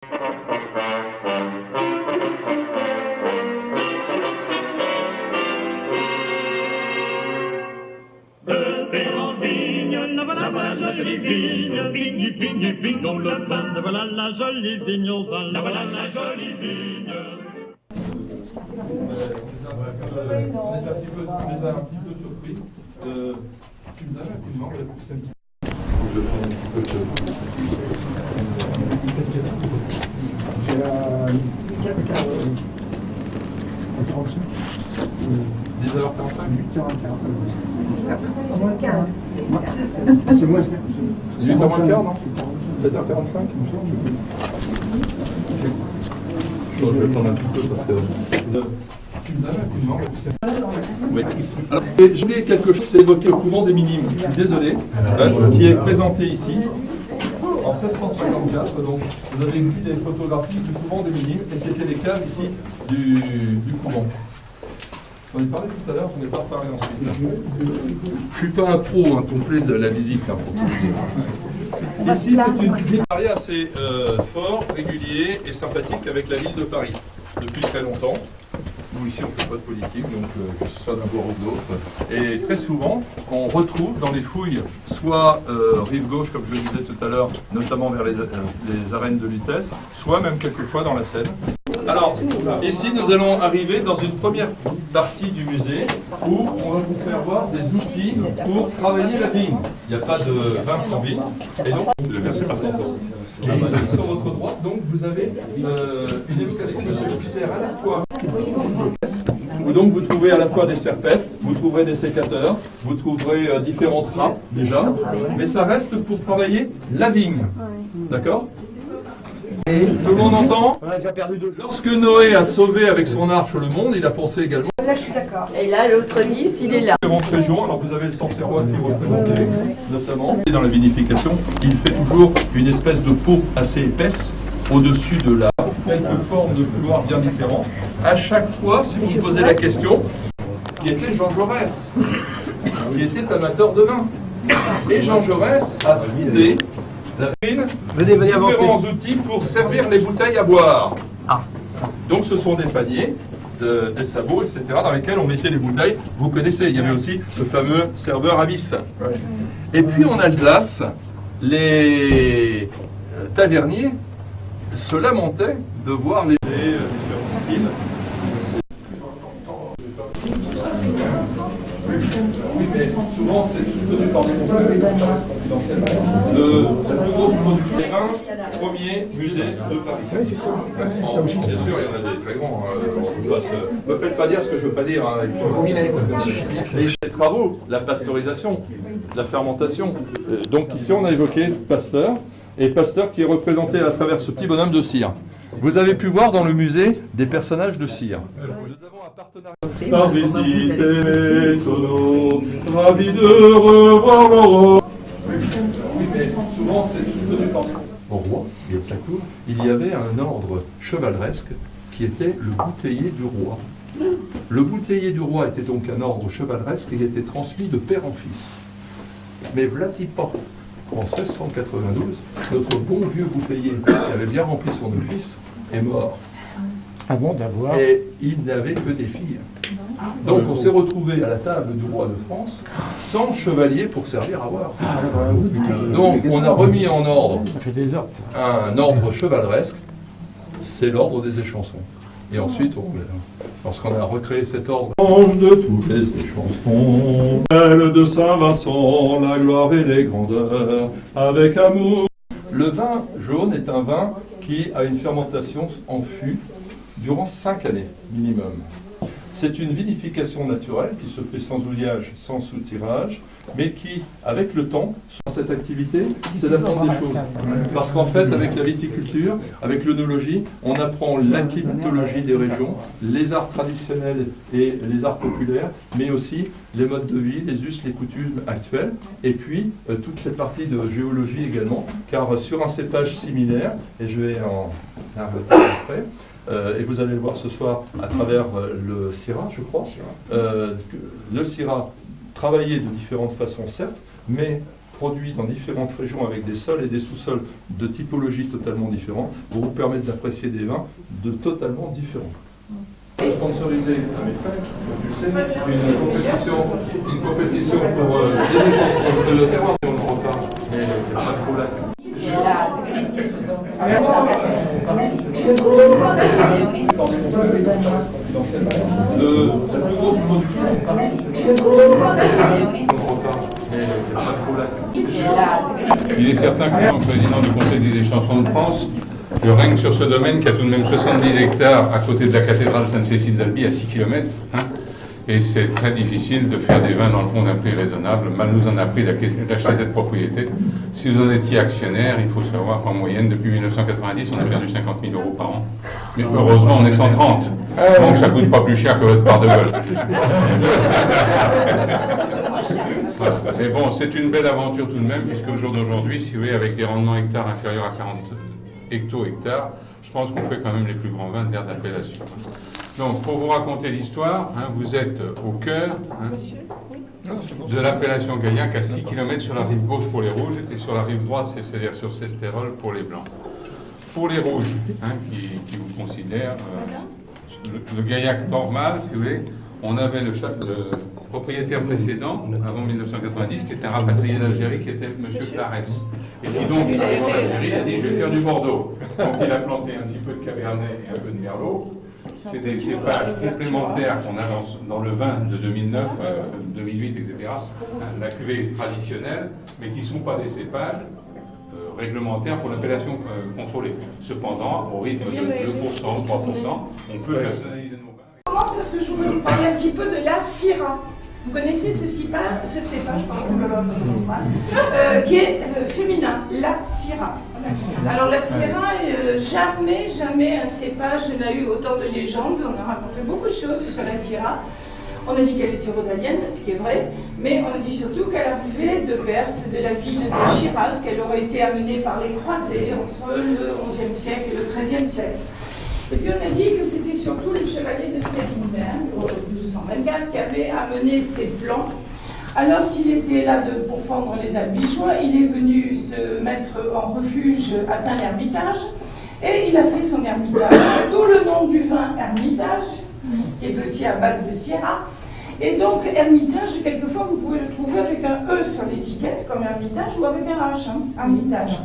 La jolie vigne, vigne, vigne, vigne, on le vin. Voilà la jolie vigne au vin. Voilà la jolie vigne. On est un petit peu surpris. Tu me donnes un coup de main, on va pousser un petit peu. Je prends un petit peu de... C'est la 10h45 8h15. 15. C'est moi, 8h moins le quart, non 7h45, il me semble. Je vais prendre un petit peu parce que... Tu me donnes un coup de main, on va pousser un petit peu. Oui. Alors, je voulais quelque chose, c'est évoqué au couvent des Minimes. Je suis désolé, qui est présenté ici. En 1654, donc, vous avez ici des photographies du couvent des Minimes, et c'était les caves ici du couvent. J'en ai parlé tout à l'heure, je n'en ai pas reparlé ensuite. Je ne suis pas un pro complet de la visite. Pour tout dire. Ici, c'est une visite assez fort, régulier et sympathique avec la ville de Paris, depuis très longtemps. Nous, ici, on ne fait pas de politique, donc que ce soit d'un bord ou de l'autre. Et très souvent, on retrouve dans les fouilles, soit rive gauche, comme je le disais tout à l'heure, notamment vers les arènes de Lutèce, soit même quelquefois dans la Seine. Alors, ici, nous allons arriver dans une première partie du musée où on va vous faire voir des outils pour travailler la vigne. Il n'y a pas de vin sans vigne. Et donc, le verset par contre. Et ici, sur votre droite, donc, vous avez une évocation de ce qui sert à la fois. Donc, vous trouvez à la fois des serpettes, vous trouverez des sécateurs, vous trouverez différentes râpes déjà, mais ça reste pour travailler la vigne. D'accord ? Tout le monde entend ? On a déjà perdu deux. Lorsque Noé a sauvé avec son arche le monde, il a pensé également. Là, je suis d'accord. Et là, l'autre 10, il est là. Différentes régions, alors vous avez le Sancerrois qui est représenté, notamment. Et dans la vinification, il fait toujours une espèce de peau assez épaisse au-dessus de la quelques formes de couloirs bien différents. À chaque fois, si vous me posez la question, qui était Jean Jaurès, qui était amateur de vin. Et Jean Jaurès a fondé différents outils pour servir les bouteilles à boire. Donc ce sont des paniers, des sabots, etc., dans lesquels on mettait les bouteilles. Vous connaissez, il y avait aussi ce fameux serveur à vis. Et puis en Alsace, les taverniers se lamentaient de voir les différents styles. Oui, mais souvent c'est soutenu par des conflits confidentiels. La plus grosse production des vins, premier musée de Paris. Bien sûr, il y en a des très grands. Ne me faites pas dire ce que je ne veux pas dire. Et les travaux, la pasteurisation, la fermentation. Donc ici on a évoqué Pasteur, et Pasteur qui est représenté à travers ce petit bonhomme de cire. Vous avez pu voir dans le musée des personnages de cire. Nous avons un partenariat. Par visiter Tono, ravi de revoir l'aurore. Oui, mais souvent c'est soutenu par des au roi et à sa cour. Il y avait un ordre chevaleresque qui était le bouteiller du roi. Le bouteiller du roi était donc un ordre chevaleresque qui était transmis de père en fils. Mais v'là-t-il pas. En 1692, notre bon vieux bouteiller, qui avait bien rempli son office, est mort. Avant d'avoir. Et il n'avait que des filles. Donc on s'est retrouvé à la table du roi de France sans chevalier pour servir à boire. Donc on a remis en ordre Ça fait des ordres, ça. un ordre chevaleresque, c'est l'ordre des échansons. Et ensuite, lorsqu'on a recréé cet ordre, de toutes les chansons, celle de Saint-Vincent, la gloire et les grandeurs, avec amour. Le vin jaune est un vin qui a une fermentation en fût durant 5 années minimum. C'est une vinification naturelle qui se fait sans houillage, sans soutirage, mais qui, avec le temps, sur cette activité, c'est d'apprendre des choses. Parce qu'en fait, avec la viticulture, avec l'œnologie, on apprend l'aquilotologie des régions, les arts traditionnels et les arts populaires, mais aussi les modes de vie, les us, les coutumes actuelles, et puis toute cette partie de géologie également, car sur un cépage similaire, et je vais en arrêter après, et vous allez le voir ce soir à travers le Syrah, je crois. Le Syrah, travaillé de différentes façons, certes, mais produits dans différentes régions avec des sols et des sous-sols de typologie totalement différents vont vous permettre d'apprécier des vins de totalement différents. Sponsoriser une compétition pour les chansons de le terroir sur le retard, mais pas trop là. Le plus gros Il est certain que, en président du Conseil des chansons de France, je règne sur ce domaine qui a tout de même 70 hectares à côté de la cathédrale Sainte-Cécile d'Albi, à 6 km. Et c'est très difficile de faire des vins dans le fond d'un prix raisonnable. Mal nous en a pris d'acheter cette propriété. Si vous en étiez actionnaire, il faut savoir qu'en moyenne, depuis 1990, on a perdu 50 000 € par an. Mais heureusement, on est 130. Donc ça ne coûte pas plus cher que votre part de vol. Mais bon, c'est une belle aventure tout de même, puisque au jour d'aujourd'hui, si vous voulez, avec des rendements hectares inférieurs à 40 hecto-hectares, je pense qu'on fait quand même les plus grands vins d'aire d'appellation. Donc, pour vous raconter l'histoire, vous êtes au cœur de l'appellation Gaillac, à 6 km sur la rive gauche pour les rouges et sur la rive droite, c'est-à-dire sur Cestérol pour les blancs. Pour les rouges, qui vous considèrent le Gaillac normal, si vous voulez, on avait le propriétaire précédent, avant 1990, qui était un rapatrié d'Algérie, qui était M. Clarès. Et qui donc, arrivant d'Algérie, a dit « je vais faire du Bordeaux ». Donc il a planté un petit peu de Cabernet et un peu de Merlot. C'est des cépages complémentaires qu'on a dans le vin de 2009, 2008, etc. La cuvée traditionnelle, mais qui ne sont pas des cépages réglementaires pour l'appellation contrôlée. Cependant, au rythme de 2%, 3%, on peut personnaliser nos vins. Commence parce que je voulais vous parler un petit peu de la Syrah. Vous connaissez ce cépage qui est féminin, la Syrah. Alors la Syrah, jamais un cépage n'a eu autant de légendes. On a raconté beaucoup de choses sur la Syrah. On a dit qu'elle était rhodalienne, ce qui est vrai, mais on a dit surtout qu'elle arrivait de Perse, de la ville de Shiraz, qu'elle aurait été amenée par les croisés entre le XIe siècle et le XIIIe siècle. Et puis on a dit que c'était surtout le chevalier de Stegenberg, en 1224, qui avait amené ces blancs. Alors qu'il était là pour fendre les Albigeois, il est venu se mettre en refuge atteint l'Ermitage, et il a fait son Ermitage, d'où le nom du vin Hermitage, qui est aussi à base de Syrah. Et donc Hermitage, quelquefois vous pouvez le trouver avec un E sur l'étiquette, comme Hermitage, ou avec un H, Hermitage.